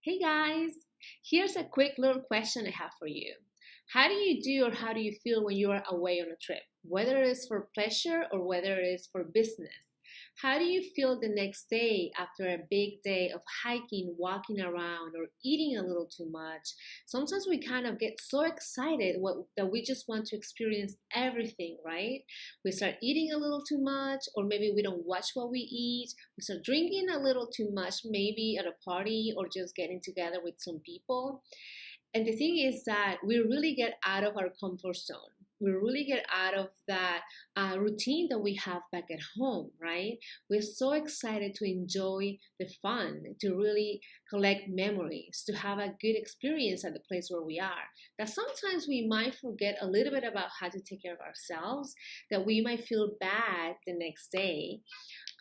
Hey guys, here's a quick little question I have for you. How do you do or how do you feel when you are away on a trip? Whether it is for pleasure or whether it is for business. How do you feel the next day after a big day of hiking, walking around, or eating a little too much? Sometimes we kind of get so excited that we just want to experience everything, right? We start eating a little too much, or maybe we don't watch what we eat. We start drinking a little too much, maybe at a party or just getting together with some people. And the thing is that we really get out of our comfort zone. We really get out of that routine that we have back at home, right? We're so excited to enjoy the fun, to really collect memories, to have a good experience at the place where we are. That sometimes we might forget a little bit about how to take care of ourselves, that we might feel bad the next day.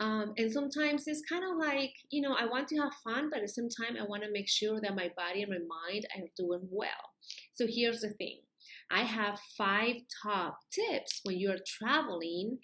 And sometimes it's kind of like, I want to have fun, but at the same time, I want to make sure that my body and my mind are doing well. So here's the thing. I have 5 top tips when you're traveling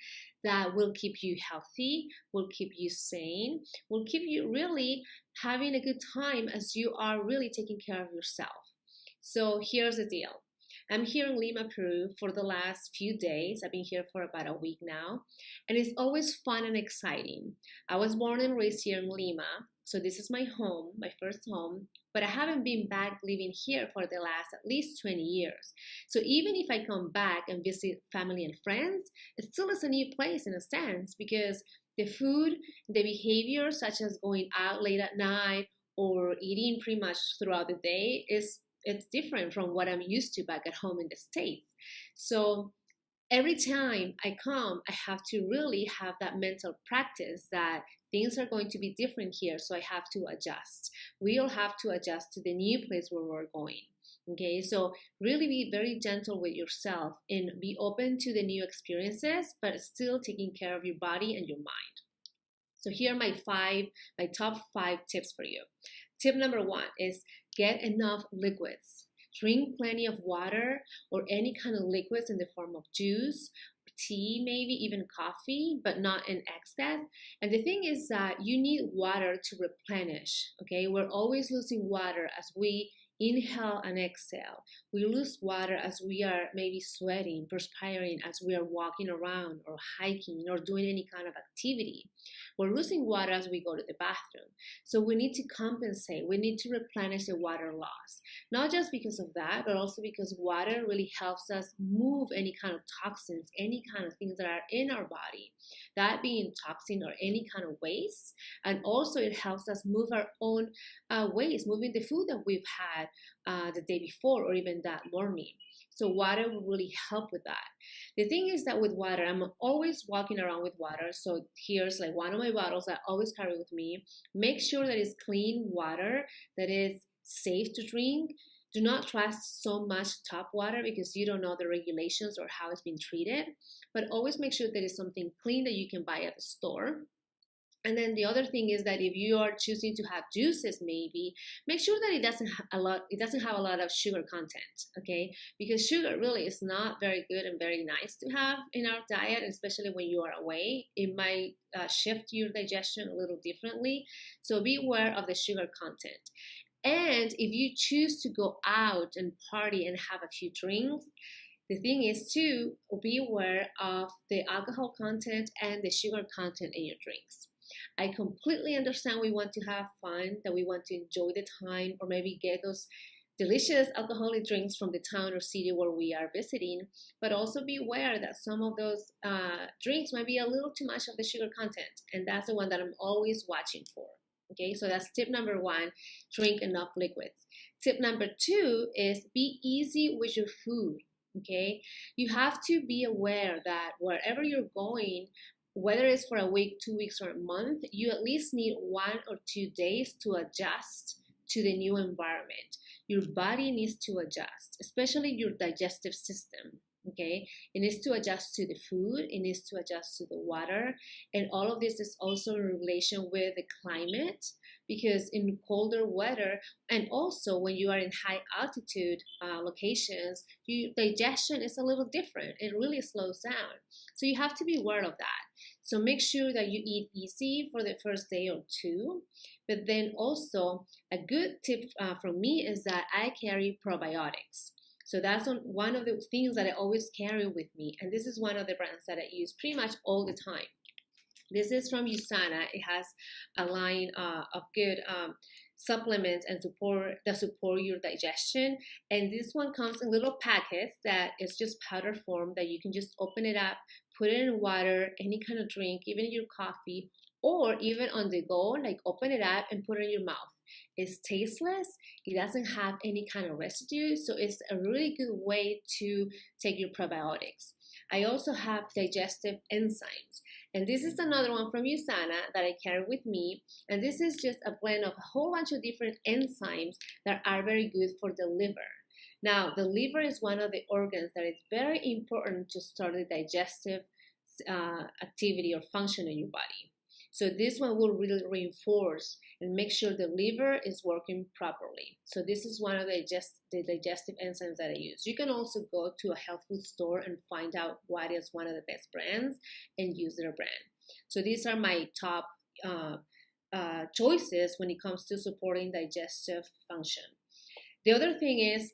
that will keep you healthy, will keep you sane, will keep you really having a good time as you are really taking care of yourself. So here's the deal. I'm here in Lima, Peru for the last few days. I've been here for about a week now, and it's always fun and exciting. I was born and raised here in Lima, so this is my home, my first home, but I haven't been back living here for the last at least 20 years. So even if I come back and visit family and friends, it still is a new place in a sense because the food, the behavior, such as going out late at night or eating pretty much throughout the day, it's different from what I'm used to back at home in the States. So every time I come, I have to really have that mental practice that things are going to be different here, so I have to adjust. We all have to adjust to the new place where we're going. Okay, so really be very gentle with yourself and be open to the new experiences, but still taking care of your body and your mind. So here are my top 5 tips for you. Tip number 1 is get enough liquids. Drink plenty of water or any kind of liquids in the form of juice, tea, maybe even coffee, but not in excess. And the thing is that you need water to replenish. Okay, we're always losing water as we inhale and exhale. We lose water as we are maybe sweating, perspiring, as we are walking around or hiking or doing any kind of activity. We're losing water as we go to the bathroom. So we need to compensate. We need to replenish the water loss. Not just because of that, but also because water really helps us move any kind of toxins, any kind of things that are in our body, that being toxin or any kind of waste. And also it helps us move our own waste, moving the food that we've had the day before or even that morning. So water will really help with that. The thing is that with water, I'm always walking around with water. So here's like one of my bottles I always carry with me. Make sure that it's clean water, that is safe to drink. Do not trust so much tap water because you don't know the regulations or how it's been treated. But always make sure that it's something clean that you can buy at the store. And then the other thing is that if you are choosing to have juices, maybe make sure that it doesn't have a lot of sugar content, okay? Because sugar really is not very good and very nice to have in our diet, especially when you are away. It might shift your digestion a little differently. So be aware of the sugar content. And if you choose to go out and party and have a few drinks, the thing is to be aware of the alcohol content and the sugar content in your drinks. I completely understand we want to have fun, that we want to enjoy the time, or maybe get those delicious alcoholic drinks from the town or city where we are visiting, but also be aware that some of those drinks might be a little too much of the sugar content, and that's the one that I'm always watching for. Okay, so that's tip number 1, drink enough liquids. Tip number 2 is be easy with your food. Okay, you have to be aware that wherever you're going, whether it's for a week, 2 weeks, or a month, you at least need 1 or 2 days to adjust to the new environment. Your body needs to adjust, especially your digestive system. Okay, it needs to adjust to the food, it needs to adjust to the water, and all of this is also in relation with the climate, because in colder weather and also when you are in high altitude locations, your digestion is a little different. It really slows down. So you have to be aware of that. So make sure that you eat easy for the first day or two. But then also a good tip from me is that I carry probiotics. So that's one of the things that I always carry with me. And this is one of the brands that I use pretty much all the time. This is from USANA. It has a line of good supplements and support your digestion. And this one comes in little packets that is just powder form that you can just open it up, put it in water, any kind of drink, even your coffee, or even on the go, like open it up and put it in your mouth. It's tasteless. It doesn't have any kind of residue. So it's a really good way to take your probiotics. I also have digestive enzymes. And this is another one from USANA that I carry with me. And this is just a blend of a whole bunch of different enzymes that are very good for the liver. Now, the liver is one of the organs that is very important to start the digestive activity or function in your body. So this one will really reinforce and make sure the liver is working properly. So this is one of the digestive enzymes that I use. You can also go to a health food store and find out what is one of the best brands and use their brand. So these are my top choices when it comes to supporting digestive function. The other thing is,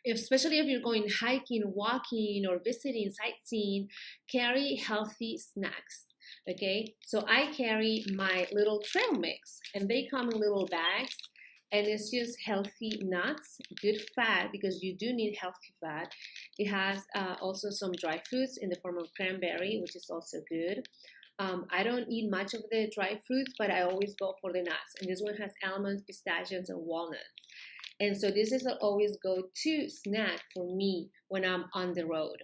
especially if you're going hiking, walking, or visiting, sightseeing, carry healthy snacks. Okay, so I carry my little trail mix, and they come in little bags, and it's just healthy nuts, good fat, because you do need healthy fat. It has also some dry fruits in the form of cranberry, which is also good. I don't eat much of the dry fruits, but I always go for the nuts, and this one has almonds, pistachios, and walnuts. And so this is an always go-to snack for me when I'm on the road.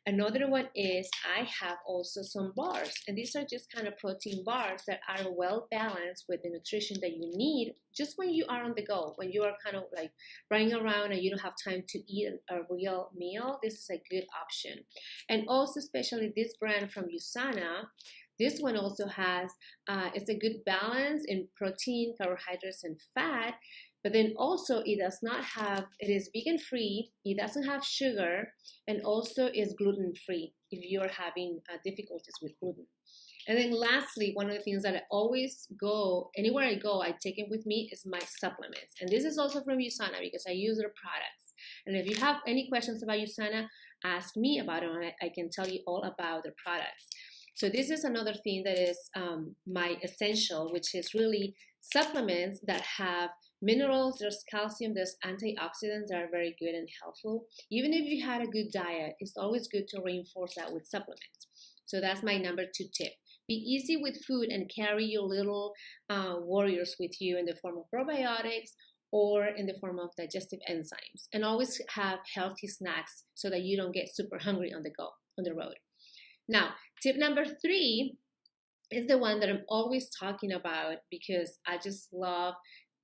Another one is I have also some bars, and these are just kind of protein bars that are well balanced with the nutrition that you need just when you are on the go, when you are kind of like running around and you don't have time to eat a real meal. This is a good option. And also especially this brand from USANA, this one also has, it's a good balance in protein, carbohydrates, and fat. But then also it is vegan free, it doesn't have sugar, and also is gluten free if you're having difficulties with gluten. And then lastly, one of the things that I always go, anywhere I go, I take it with me is my supplements. And this is also from USANA because I use their products. And if you have any questions about USANA, ask me about it and I can tell you all about their products. So this is another thing that is my essential, which is really supplements that have minerals, there's calcium, there's antioxidants that are very good and helpful. Even if you had a good diet, it's always good to reinforce that with supplements. So that's my number 2 tip. Be easy with food and carry your little warriors with you in the form of probiotics or in the form of digestive enzymes. And always have healthy snacks so that you don't get super hungry on the road. Now, tip number 3 is the one that I'm always talking about because I just love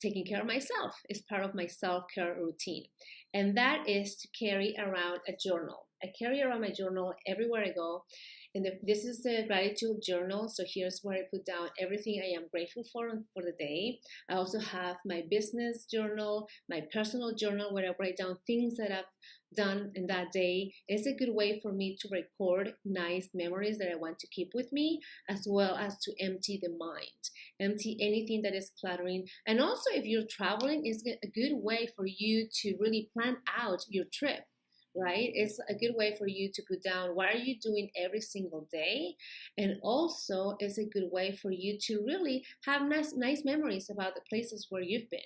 taking care of myself. It's part of my self-care routine. And that is to carry around a journal. I carry around my journal everywhere I go. And this is a gratitude journal. So here's where I put down everything I am grateful for the day. I also have my business journal, my personal journal, where I write down things that I've done in that day. It's a good way for me to record nice memories that I want to keep with me, as well as to empty the mind, empty anything that is cluttering. And also if you're traveling, it's a good way for you to really plan out your trip. Right? It's a good way for you to put down what are you doing every single day. And also it's a good way for you to really have nice memories about the places where you've been.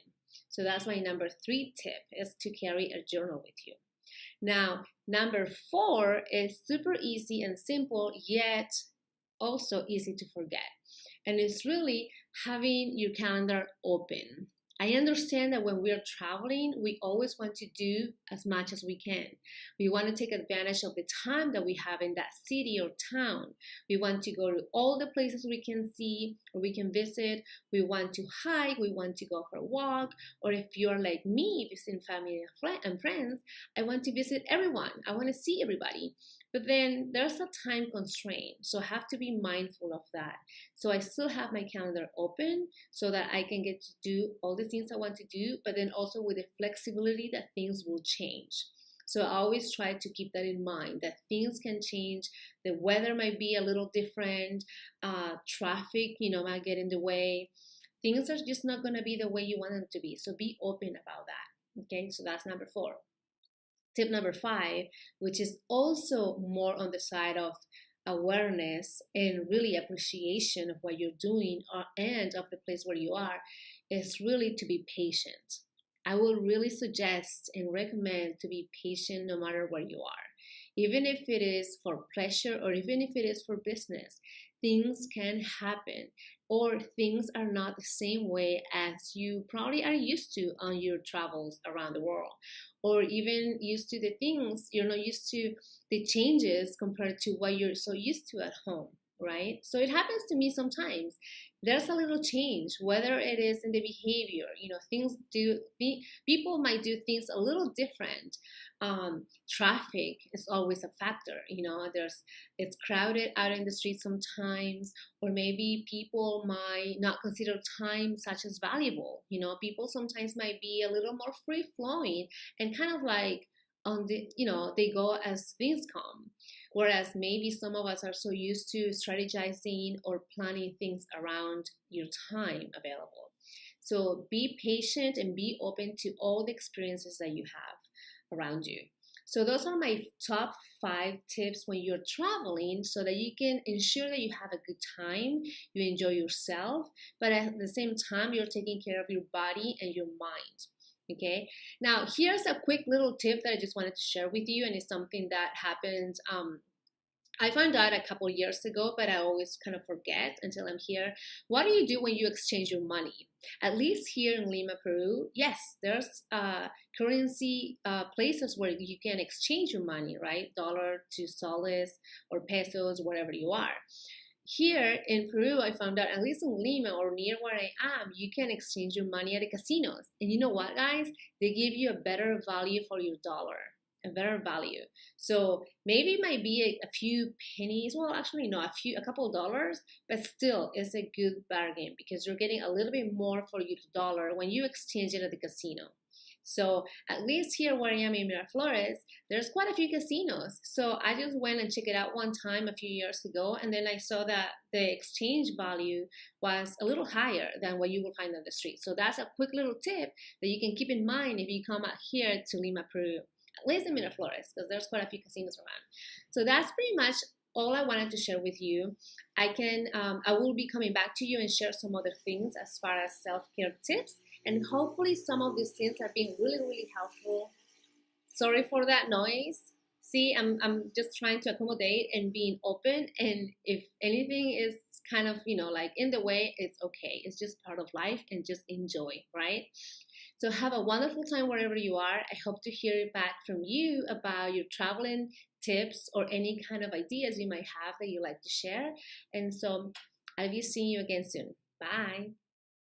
So that's my number 3 tip, is to carry a journal with you. Now, number 4 is super easy and simple, yet also easy to forget. And it's really having your calendar open. I understand that when we're traveling, we always want to do as much as we can. We want to take advantage of the time that we have in that city or town. We want to go to all the places we can see or we can visit. We want to hike. We want to go for a walk. Or if you're like me, visiting family and friends, I want to visit everyone. I want to see everybody. But then there's a time constraint, so I have to be mindful of that. So I still have my calendar open so that I can get to do all the things I want to do, but then also with the flexibility that things will change. So I always try to keep that in mind, that things can change. The weather might be a little different. Traffic, might get in the way. Things are just not going to be the way you want them to be. So be open about that. Okay, so that's number 4. Tip number 5, which is also more on the side of awareness and really appreciation of what you're doing and of the place where you are, is really to be patient. I will really suggest and recommend to be patient no matter where you are. Even if it is for pleasure or even if it is for business, things can happen, or things are not the same way as you probably are used to on your travels around the world, or even used to the things you're not used to, the changes compared to what you're so used to at home, right? So it happens to me sometimes. There's a little change, whether it is in the behavior, people might do things a little different. Traffic is always a factor. It's crowded out in the street sometimes, or maybe people might not consider time such as valuable. People sometimes might be a little more free flowing and kind of like they go as things come. Whereas maybe some of us are so used to strategizing or planning things around your time available. So be patient and be open to all the experiences that you have around you. So those are my top 5 tips when you're traveling, so that you can ensure that you have a good time, you enjoy yourself, but at the same time, you're taking care of your body and your mind. Okay, now here's a quick little tip that I just wanted to share with you, and it's something that happened. I found out a couple years ago, but I always kind of forget until I'm here. What do you do when you exchange your money? At least here in Lima-Peru, yes, there's currency places where you can exchange your money, right? Dollar to soles or pesos, wherever you are. Here in Peru, I found out, at least in Lima or near where I am, you can exchange your money at the casinos. And you know what, guys? They give you a better value for your dollar, a better value. So maybe it might be a few pennies. Well, actually, no, a couple of dollars, but still, it's a good bargain because you're getting a little bit more for your dollar when you exchange it at the casino. So at least here where I am in Miraflores, there's quite a few casinos. So I just went and checked it out one time a few years ago, and then I saw that the exchange value was a little higher than what you will find on the street. So that's a quick little tip that you can keep in mind if you come out here to Lima, Peru, at least in Miraflores, because there's quite a few casinos around. So that's pretty much all I wanted to share with you. I will be coming back to you and share some other things as far as self-care tips. And hopefully some of these things have been really, really helpful. Sorry for that noise. See, I'm just trying to accommodate and being open. And if anything is kind of, like in the way, it's okay. It's just part of life, and just enjoy, right? So have a wonderful time wherever you are. I hope to hear back from you about your traveling tips or any kind of ideas you might have that you like to share. And so I'll be seeing you again soon. Bye.